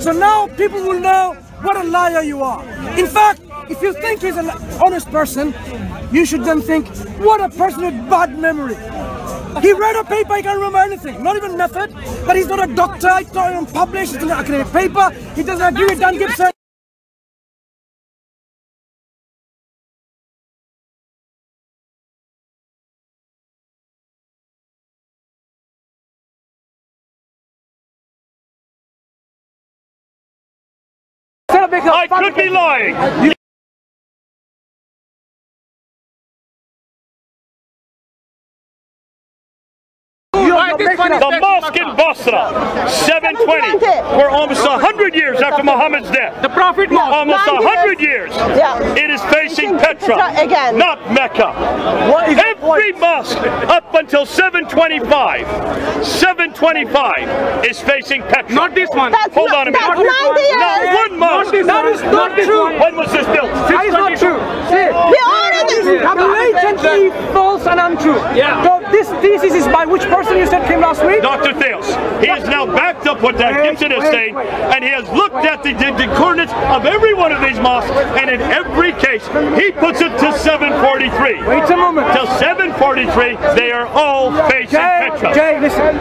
So now people will know what a liar you are. In fact, if you think he's an honest person, you should then think, what a person with bad memory. He read a paper, he can't remember anything, not even method, but he's not a doctor, he's not even published, it's an academic paper, he doesn't agree with Dan Gibson. I could be lying. The mosque in Basra, 720, we're almost 100 years after Muhammad's death. The Prophet Mosque. Almost 100 years. Yeah. It is facing Petra, again. not Mecca. Every mosque up until 725 is facing Petra. Not this one. Hold on a minute. That's 90 years. Not one mosque. That is not true. When was this built? That is not true. Blatantly false and untrue. Yeah. So this thesis is by which person you said came last week? Dr. Theos. He has now backed up what Dan Gibson is saying, and he has looked at the coordinates of every one of these mosques, and in every case, he puts it to 743. Wait a moment. Till 743, they are all facing Petra. Jay, listen.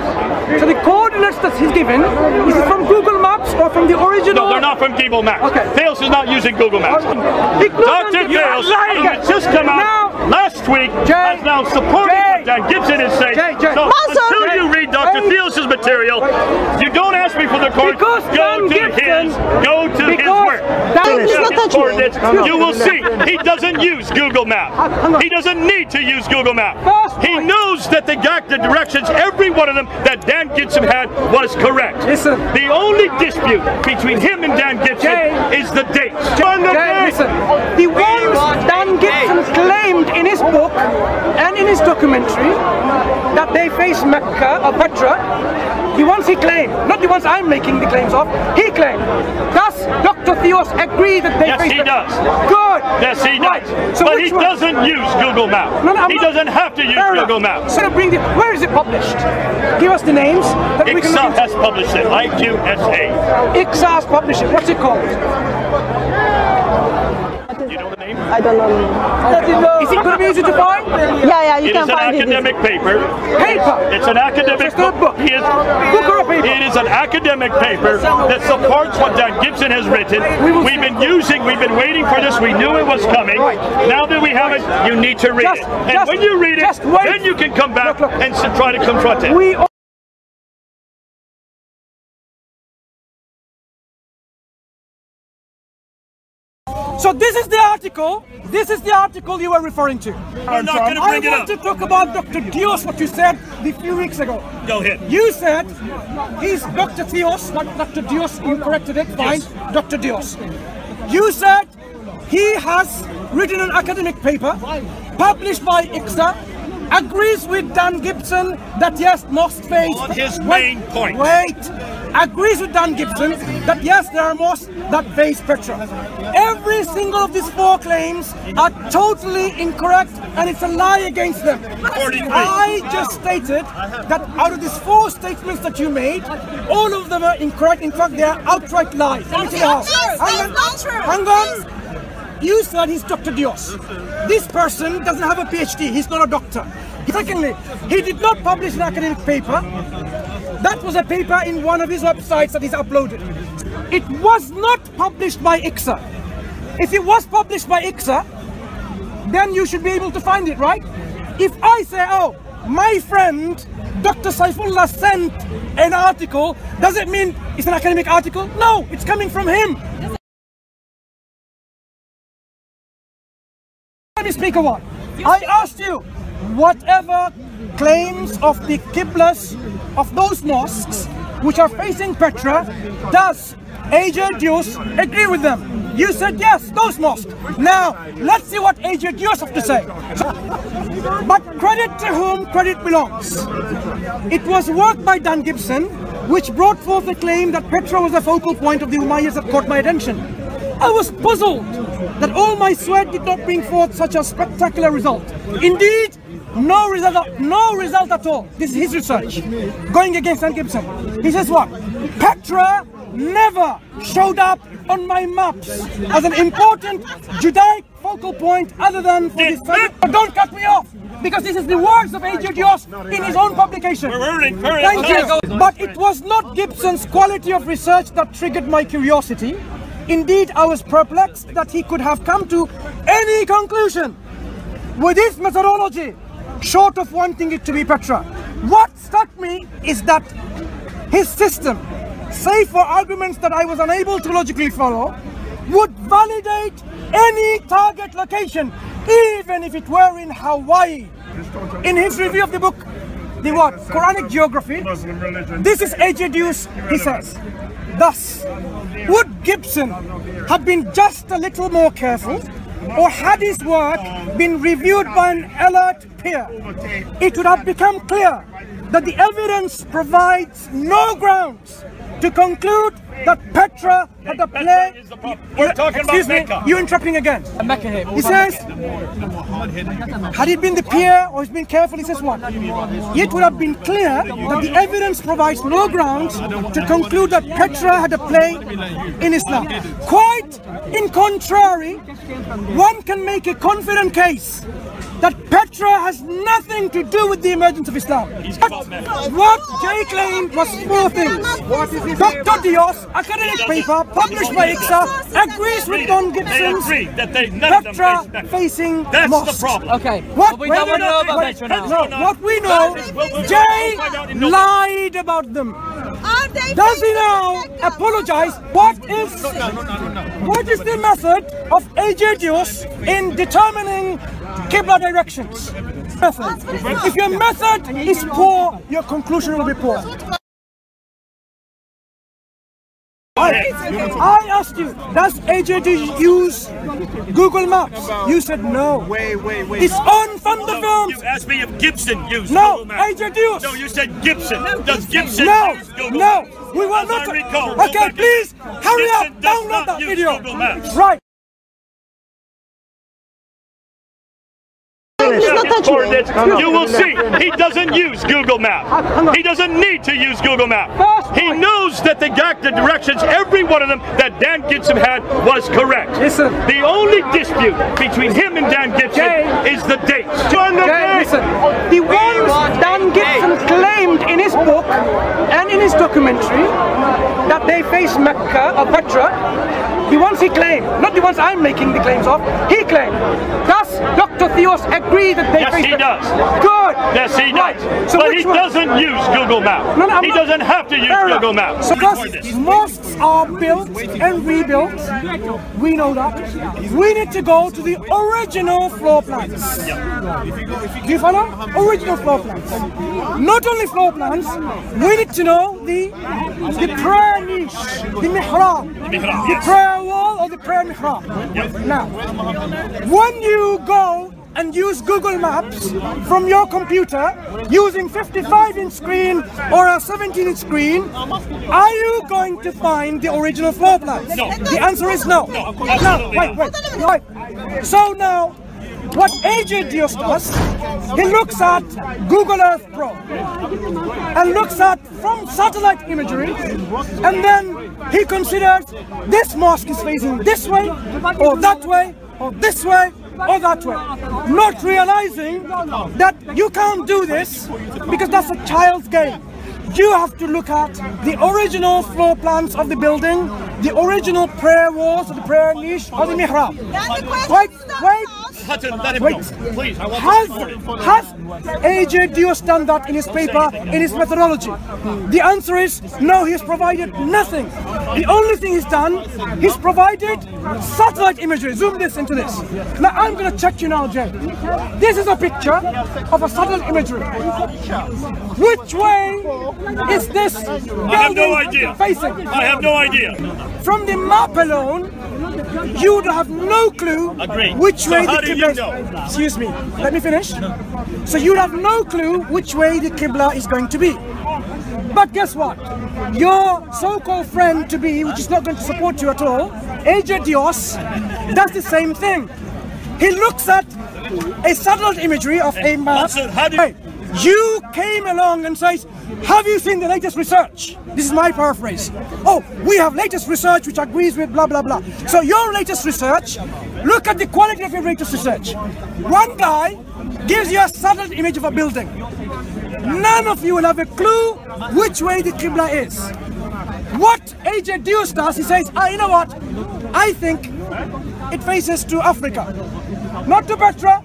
So the coordinates that he's given, is it from Google Maps or from the original? No, they're not from Google Maps. Okay. Theos is not using Google Maps. Dr. Theos, who has just come out last week, has now supported what Dan Gibson is saying. So until you read Dr. Theos' material, you don't ask me for the coordinates. Go to his work. You will see he doesn't use Google Maps. He doesn't need to use Google Maps. He knows that the directions, every one of them that Dan Gibson had was correct. Listen. The only dispute between him and Dan Gibson is the dates. Listen. The ones Dan Gibson claimed in his book and in his documentary that they face Mecca or Petra, the ones he claimed, not the ones I'm making the claims of, he claimed. Does Dr. Theos agree that they face Yes, he does. Good. Yes, he does. Right. So but he doesn't use Google Maps. He doesn't have to use Google Maps. So where is it published? Give us the names. ICSA has published it. IQSA. ICSA has published it. What's it called? You know the name? I don't know. Okay. Is it going to be easy to find? Yeah, you can find it. It is an academic paper. Paper? It's an academic book. Book or a paper? It is an academic paper that supports what Dan Gibson has written. We've been waiting for this. We knew it was coming. Now that we have it, you need to read it. And when you read it, then you can come back and try to confront it. So this is the article. This is the article you were referring to. I'm not going to bring it up. I want to talk about Dr. Theos, what you said a few weeks ago. Go ahead. You said he's Dr. Theos, not Dr. Dios. You corrected it. Fine. Yes. Dr. Dios. You said he has written an academic paper published by ICSA, agrees with Dan Gibson that yes, mosques face. On his main point. Wait. Agrees with Dan Gibson that yes, there are mosques that face Petra. Every single of these four claims are totally incorrect and it's a lie against them. 43. I just stated that out of these four statements that you made, all of them are incorrect. In fact, they are outright lies. Let me tell you how. Hang on. You said he's Dr. Dios. This person doesn't have a PhD. He's not a doctor. Secondly, he did not publish an academic paper. That was a paper in one of his websites that he's uploaded. It was not published by ICSA. If it was published by ICSA, then you should be able to find it, right? If I say, oh, my friend Dr. Saifullah sent an article, does it mean it's an academic article? No, it's coming from him. Let me speak a while. I asked you, whatever claims of the Qiblas of those mosques which are facing Petra, does AJ Dios agree with them? You said yes, those mosques. Now, let's see what AJ Dios have to say. But credit to whom credit belongs. It was work by Dan Gibson which brought forth the claim that Petra was a focal point of the Umayyads that caught my attention. I was puzzled that all my sweat did not bring forth such a spectacular result. Indeed, no result at all. This is his research, going against Dan Gibson. He says what? Petra never showed up on my maps as an important Judaic focal point other than for this subject. But don't cut me off, because this is the words of AKHIR in his own publication. Thank you. But it was not Gibson's quality of research that triggered my curiosity. Indeed, I was perplexed that he could have come to any conclusion with his methodology, short of wanting it to be Petra. What struck me is that his system, save for arguments that I was unable to logically follow, would validate any target location, even if it were in Hawaii. In his review of the book, the what? Quranic Geography, this is AKHIR, he says, thus, would Gibson have been just a little more careful, or had his work been reviewed by an alert peer, it would have become clear that the evidence provides no grounds to conclude that Petra had a play. We're talking Excuse about me, Mecca. you're interrupting again. He says, had it been the peer or he's been careful, he says what? It would have been clear that the evidence provides no grounds to conclude that Petra had a play in Islam. Quite in contrary, one can make a confident case that Petra has nothing to do with the emergence of Islam. What Jay claimed was four things. Dr. Dios, academic paper published by ICSA, agrees with Don Gibson's Petra facing mosque. That's the problem. Okay, What we don't know about Petra now. What we know, Jay lied about them. Does he now apologize? What is the method of AKHIR in determining Qibla directions? Method. If your method is poor, your conclusion will be poor. I asked you, does AKHIR use Google Maps? You said no. Wait. It's on from the films. You asked me if Gibson used No, Google Maps. AKHIR. No, you said Gibson. Does Gibson use Google No, Maps? we were As not. I recall, Okay, please hurry up. Gibson does Download not that use video. Google Maps. Right. You will see, he doesn't use Google Maps. He doesn't need to use Google Maps. He knows that the directions, every one of them that Dan Gibson had was correct. Listen. The only dispute between him and Dan Gibson is the dates. Listen, the ones Dan Gibson claimed in his book and in his documentary that they face Mecca or Petra, the ones he claimed, not the ones I'm making the claims of, he claimed. Does Dr. Theos agree that they face Yes, he does. Good. Yes, he does. Right. So but he one? doesn't use Google Maps. No, he doesn't have to use Google Maps. So because mosques are built and rebuilt, we know that. We need to go to the original floor plans. Do you follow? Original floor plans. Not only floor plans, we need to know the prayer niche, the mihrab, the prayer wall or the prayer mihrab. Now, when you go and use Google Maps from your computer using 55-inch screen or a 17-inch screen, are you going to find the original floor plans? No. The answer is no. No, Wait. So now, what AKHIR does, he looks at Google Earth Pro and looks at from satellite imagery, and then he considers this mosque is facing this way, or that way, or this way, or that way, not realizing that you can't do this because that's a child's game. You have to look at the original floor plans of the building, the original prayer walls, or the prayer niche, or the mihrab. Wait. Hudson, let him Wait. go. Please, I want Has AKHIR done that in his paper, in his methodology? The answer is no, he has provided nothing. The only thing he's done, he's provided satellite imagery. Zoom this into this. Now I'm going to check you now, Jay. This is a picture of a satellite imagery. Which way is this building I have no idea. facing? I have no idea. From the map alone, you would have no clue Agreed. which way So how the do Qibla you is. know? Excuse me, let me finish. So you'd have no clue which way the Qibla is going to be. But guess what? Your so-called friend-to-be, which is not going to support you at all, AKHIR does the same thing. He looks at a satellite imagery of a map. Mansur, how do you... You came along and says, have you seen the latest research? This is my paraphrase. Oh, we have latest research which agrees with blah, blah, blah. So your latest research, look at the quality of your latest research. One guy gives you a subtle image of a building. None of you will have a clue which way the Qibla is. What AJ Dios does, he says, you know what? I think it faces to Africa, not to Petra.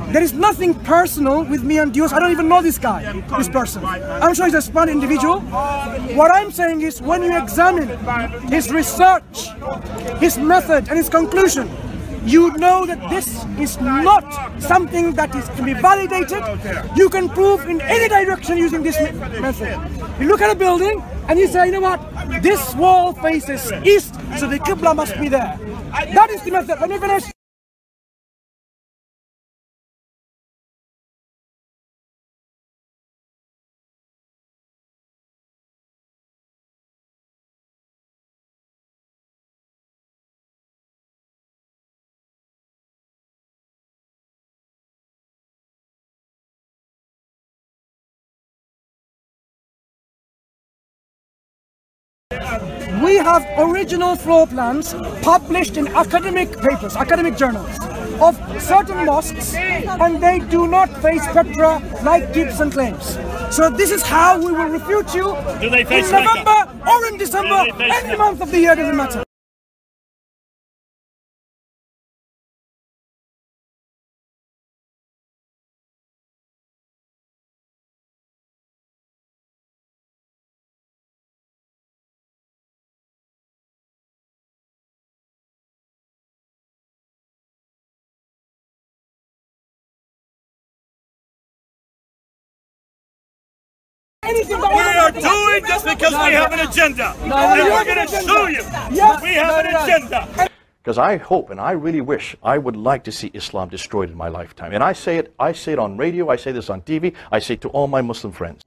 There is nothing personal with me and Dios. I don't even know this guy, this person. I'm sure he's a smart individual. What I'm saying is, when you examine his research, his method and his conclusion, you know that this is not something that is to be validated. You can prove in any direction using this method. You look at a building and you say, you know what, this wall faces east, so the Qibla must be there. That is the method. Let me finish. We have original floor plans published in academic papers, academic journals, of certain mosques, and they do not face Petra like Gibson claims. So this is how we will refute you in November or in December, any month of the year, doesn't matter. We are doing this because we have an agenda, and we're going to show you we have an agenda. Because I hope and I really wish, I would like to see Islam destroyed in my lifetime. And I say it on radio, I say this on TV, I say it to all my Muslim friends.